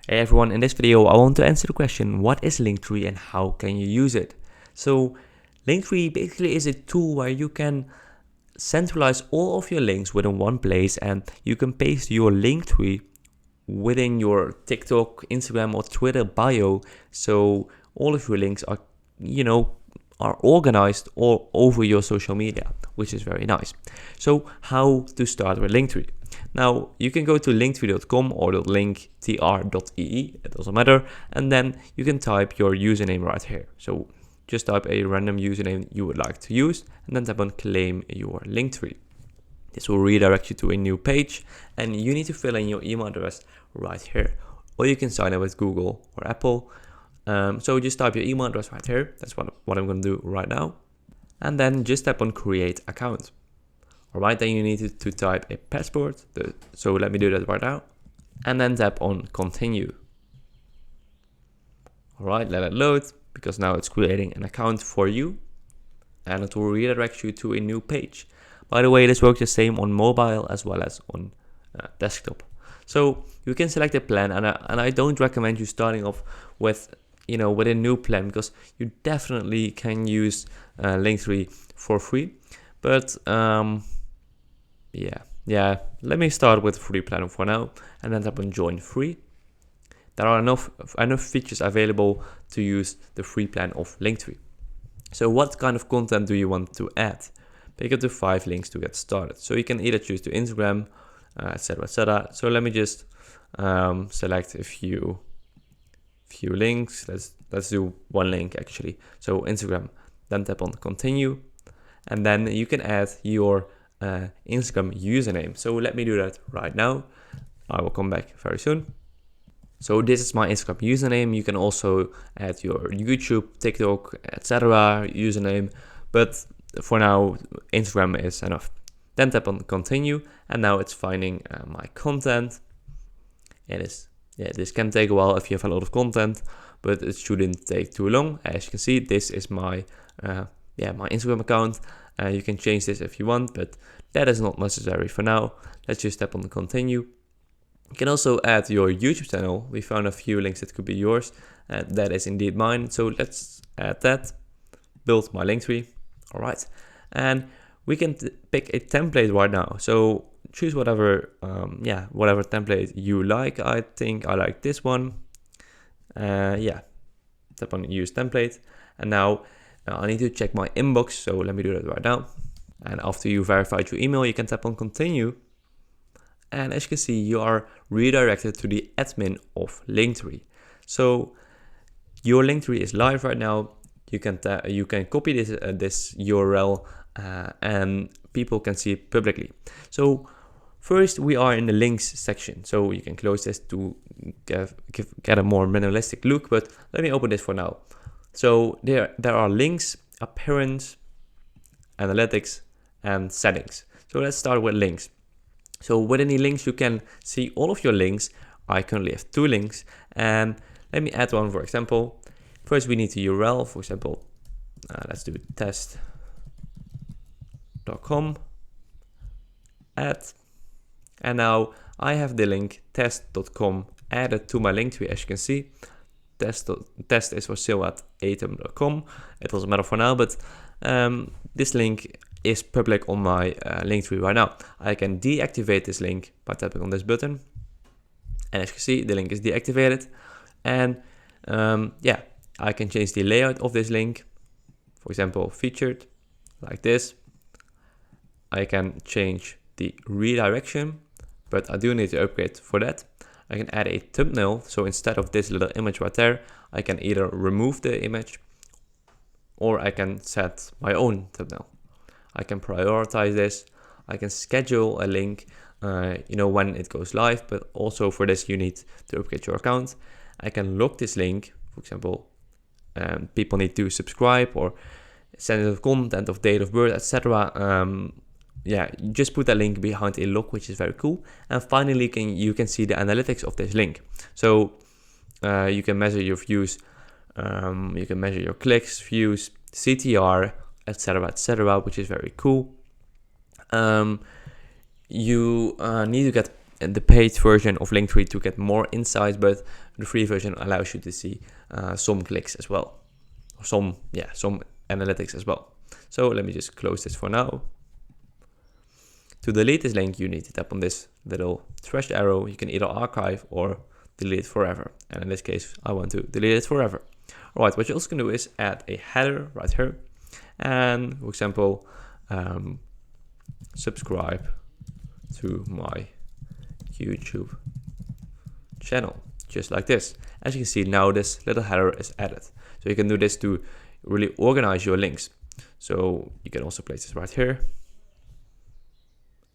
Hey everyone, in this video I want to answer the question, what is Linktree and how can you use it? So Linktree basically is a tool where you can centralize all of your links within one place, and you can paste your Linktree within your TikTok, Instagram or Twitter bio, so all of your links are, are organized all over your social media, which is very nice. So how to start with Linktree? Now you can go to linktree.com or linktr.ee, it doesn't matter, and then you can type your username right here. So just type a random username you would like to use and then tap on claim your Linktree. This will redirect you to a new page and you need to fill in your email address right here. Or you can sign up with Google or Apple. So just type your email address right here. That's what I'm going to do right now. And then just tap on create account. Alright, then you need to type a password. So let me do that right now. And then tap on continue. Alright, let it load because now it's creating an account for you. And it will redirect you to a new page. By the way, this works the same on mobile as well as on desktop. So you can select a plan, and I don't recommend you starting off with with a new plan, because you definitely can use Linktree for free. But yeah, let me start with the free plan for now, and then tap on join free. There are enough features available to use the free plan of Linktree. So what kind of content do you want to add? Pick up to 5 links to get started. So you can either choose to Instagram, etc, etc. So let me just select a few links. Let's do one link actually. So Instagram, then tap on continue, and then you can add your Instagram username. So let me do that right now. I will come back very soon. So this is my Instagram username. You can also add your YouTube, TikTok, etc. username, but for now Instagram is enough. Then tap on continue, and now it's finding my content. This can take a while if you have a lot of content, but it shouldn't take too long. As you can see, this is my my Instagram account. You can change this if you want, but that is not necessary for now. Let's just tap on the continue. You can also add your YouTube channel. We found a few links that could be yours, and that is indeed mine. So let's add that. Build my Linktree. All right, and we can pick a template right now. So choose whatever template you like. I think I like this one. Tap on use template, and now I need to check my inbox. So let me do that right now. And after you verified your email, you can tap on continue. And as you can see, you are redirected to the admin of Linktree. So your Linktree is live right now. You can copy this URL and people can see it publicly. So first we are in the links section. So you can close this to get a more minimalistic look. But let me open this for now. So there are links, appearance, analytics, and settings. So let's start with links. So within the links, you can see all of your links. I currently have 2 links, and let me add one, for example. First, we need the URL, for example, let's do test.com, add, and now I have the link test.com added to my Linktree. As you can see, test is for sale at atom.com. It doesn't matter for now, but this link is public on my Linktree right now. I can deactivate this link by tapping on this button, and as you can see, the link is deactivated. And I can change the layout of this link, for example, featured like this. I can change the redirection, but I do need to upgrade for that. I can add a thumbnail, so instead of this little image right there, I can either remove the image or I can set my own thumbnail. I can prioritize this. I can schedule a link, when it goes live, but also for this you need to upgrade your account. I can lock this link, for example, people need to subscribe or sensitive content of date of birth, etc. You just put that link behind a lock, which is very cool. And finally, you can see the analytics of this link. So you can measure your views, you can measure your clicks, views, CTR, etc, which is very cool. You need to get the paid version of Linktree to get more insights, but the free version allows you to see some clicks as well, some analytics as well. So let me just close this for now. To delete this link, you need to tap on this little trash arrow. You can either archive or delete it forever. And in this case, I want to delete it forever. All right, what you also can do is add a header right here. And for example, subscribe to my YouTube channel, just like this. As you can see, now this little header is added. So you can do this to really organize your links. So you can also place this right here.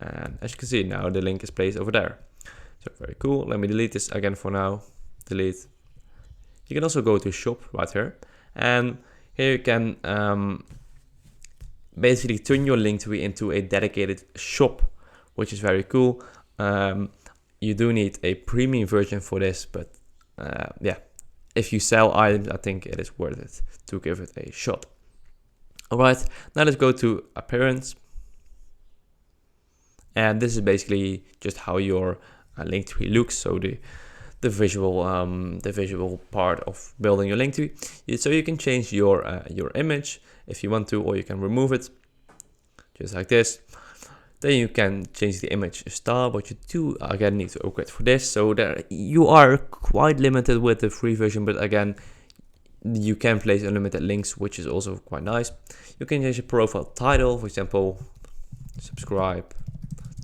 And as you can see, now the link is placed over there. So very cool. Let me delete this again for now. Delete. You can also go to shop right here. And here you can basically turn your Linktree into a dedicated shop, which is very cool. You do need a premium version for this, but yeah, if you sell items, I think it is worth it to give it a shot. All right, now let's go to appearance. And this is basically just how your Linktree looks. So the visual part of building your Linktree. So you can change your image if you want to, or you can remove it, just like this. Then you can change the image style, but you do again need to upgrade for this. So there you are quite limited with the free version, but again, you can place unlimited links, which is also quite nice. You can change your profile title, for example, subscribe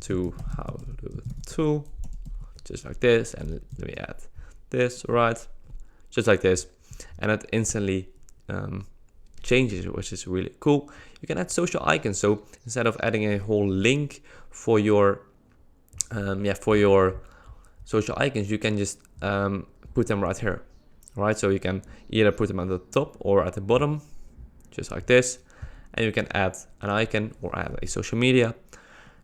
to how to do it tool, just like this, and let me add this, right, just like this, and it instantly changes, which is really cool. You can add social icons, so instead of adding a whole link for your social icons, you can just put them right here, right? So you can either put them at the top or at the bottom, just like this, and you can add an icon or add a social media.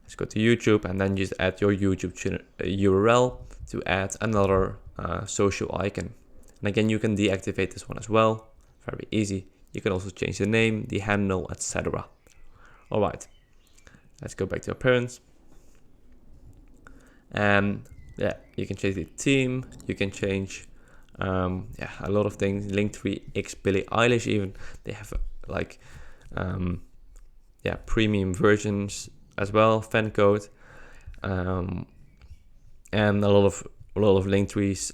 Let's go to YouTube and then just add your YouTube URL to add another social icon. And again, you can deactivate this one as well. Very easy. You can also change the name, the handle, etc. All right, let's go back to appearance. And yeah, you can change the theme. You can change a lot of things. Linktree X Billie Eilish even. They have like premium versions as well, fan code, and a lot of Linktree's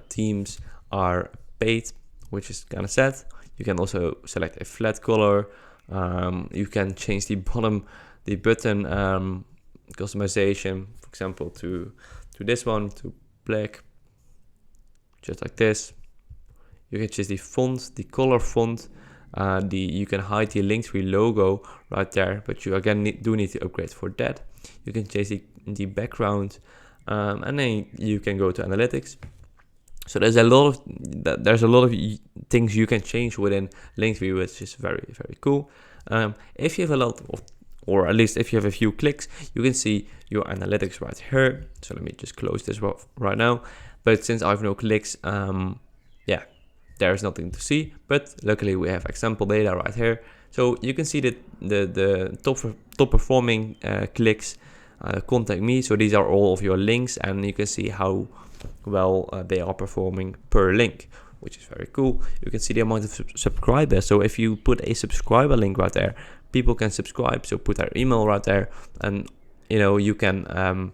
themes are paid, which is kind of sad. You can also select a flat color. You can change the button customization, for example, to this one, to black, just like this. You can change the font, the color font. You can hide the Linktree logo right there, but you again do need to upgrade for that. You can change the background, and then you can go to analytics. So there's a lot of things you can change within Linktree, which is very, very cool. If you have a lot of, or at least if you have a few clicks, you can see your analytics right here. So let me just close this right now. But since I have no clicks, there's nothing to see. But luckily we have example data right here. So you can see the top performing clicks. Contact me. So these are all of your links, and you can see how well they are performing per link, which is very cool. You can see the amount of subscribers. So if you put a subscriber link right there, people can subscribe. So put their email right there, and you can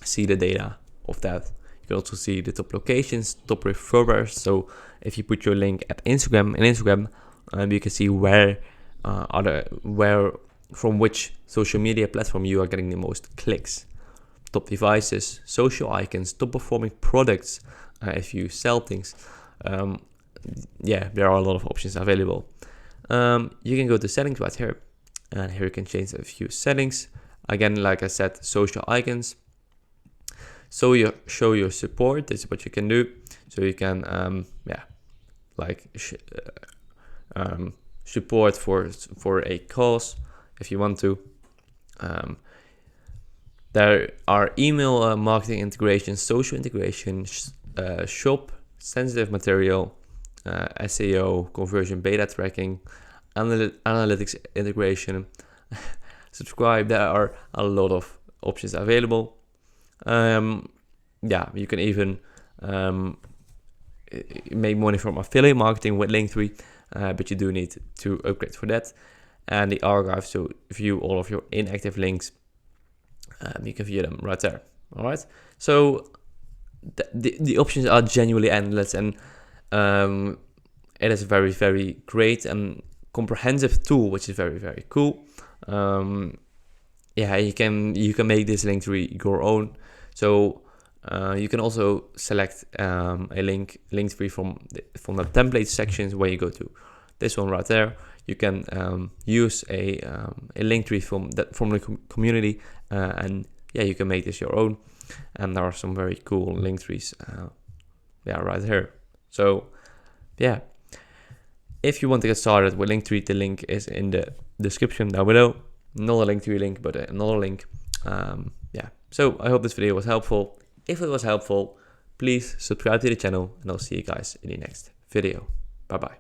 see the data of that. You can also see the top locations, top referrers. So if you put your link at Instagram, you can see where from which social media platform you are getting the most clicks. Top devices, social icons, top performing products, if you sell things. There are a lot of options available. You can go to settings right here, and here you can change a few settings. Again, like I said, social icons. So you show your support. This is what you can do. So you can support for a cause if you want to. There are email marketing integrations, social integrations, shop, sensitive material, SEO, conversion beta tracking, analytics integration, subscribe. There are a lot of options available. You can even make money from affiliate marketing with Linktree, but you do need to upgrade for that. And the archive, so view all of your inactive links. You can view them right there. All right. So the options are genuinely endless, and it is a very, very great and comprehensive tool, which is very, very cool. Yeah, you can make this Linktree your own. So you can also select a Linktree from the template sections, where you go to this one right there. You can use a Linktree from the community, and yeah, you can make this your own. And there are some very cool Linktrees, yeah, right here. So yeah, if you want to get started with Linktree, the link is in the description down below. Not a Linktree link, but another link. Yeah, so I hope this video was helpful. If it was helpful, please subscribe to the channel, and I'll see you guys in the next video. Bye bye.